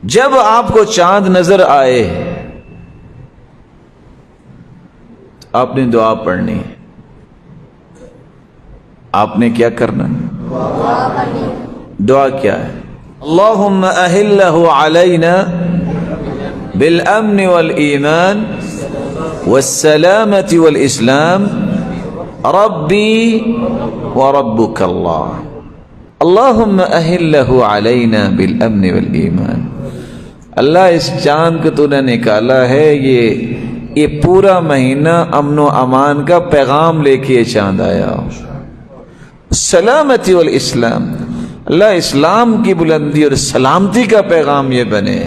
جب آپ کو چاند نظر آئے آپ نے دعا پڑھنی ہے. آپ نے کیا کرنا؟ دعا کیا ہے؟ اللہم اہلہ علینا بالامن والایمان والسلامة والاسلام ربی وربک اللہ. اللہم اہلہ علینا بالامن والایمان. اللہ اس چاند کو تو نے نکالا ہے، یہ پورا مہینہ امن و امان کا پیغام لے کے یہ چاند آیا. سلامتی والاسلام، اللہ اسلام کی بلندی اور سلامتی کا پیغام یہ بنے.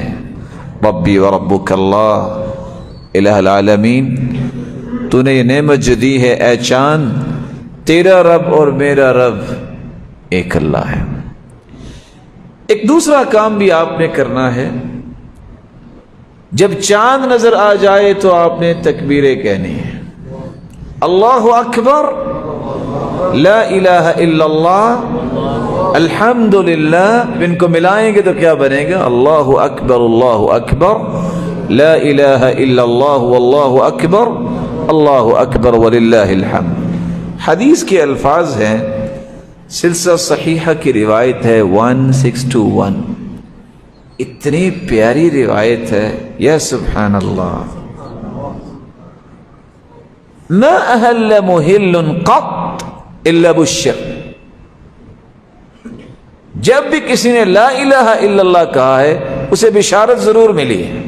ربی وربک اللہ، الہ العالمین، تو نے یہ نعمت جو دی ہے اے چاند، تیرا رب اور میرا رب ایک اللہ ہے. ایک دوسرا کام بھی آپ نے کرنا ہے. جب چاند نظر آ جائے تو آپ نے تکبیریں کہنی ہے. اللہ اکبر، لا الہ الا اللہ، الحمدللہ. ان کو ملائیں گے تو کیا بنے گا؟ اللہ اکبر، لا الہ الا اللہ، واللہ اکبر وللہ الحمد. حدیث کے الفاظ ہیں، سلسلہ صحیحہ کی روایت ہے 1621. اتنی پیاری روایت ہے، یا سبحان اللہ. ما اہل محل قط الا بشر. جب بھی کسی نے لا الہ الا اللہ کہا ہے اسے بشارت ضرور ملی ہے.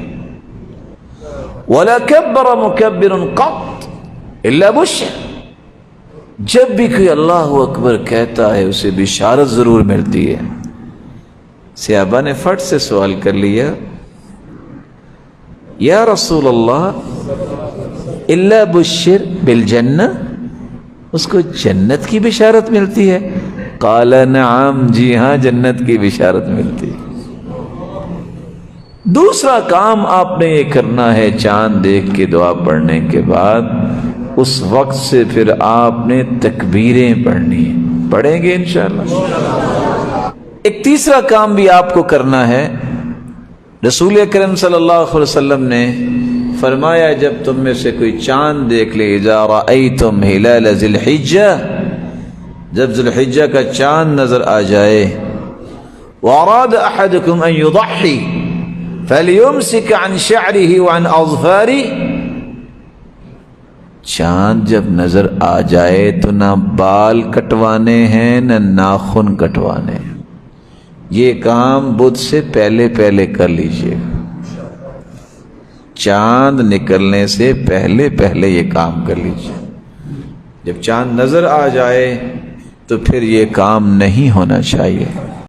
ولا کبر مکبر قط الا بشر. جب بھی کوئی اللہ اکبر کہتا ہے اسے بشارت ضرور ملتی ہے. صحابہ نے فٹ سے سوال کر لیا، یا رسول اللہ الا بشر بالجنہ، اس کو جنت کی بشارت ملتی ہے؟ قال نعم، جی ہاں، جنت کی بشارت ملتی ہے. دوسرا کام آپ نے یہ کرنا ہے، چاند دیکھ کے دعا پڑھنے کے بعد اس وقت سے پھر آپ نے تکبیریں پڑھنی ہیں. پڑھیں گے انشاءاللہ. ایک تیسرا کام بھی آپ کو کرنا ہے. رسول اکرم صلی اللہ علیہ وسلم نے فرمایا جب تم میں سے کوئی چاند دیکھ لے، اذا رأیتم ہلال ذی الحجہ، جب ذی الحجہ کا چاند نظر آ جائے، واراد احدکم ان یضحی فلیمسک عن شعرہ وعن اظفارہ. چاند جب نظر آ جائے تو نہ بال کٹوانے ہیں نہ ناخن کٹوانے ہیں. یہ کام بدھ سے پہلے کر لیجئے. چاند نکلنے سے پہلے یہ کام کر لیجئے. جب چاند نظر آ جائے تو پھر یہ کام نہیں ہونا چاہیے.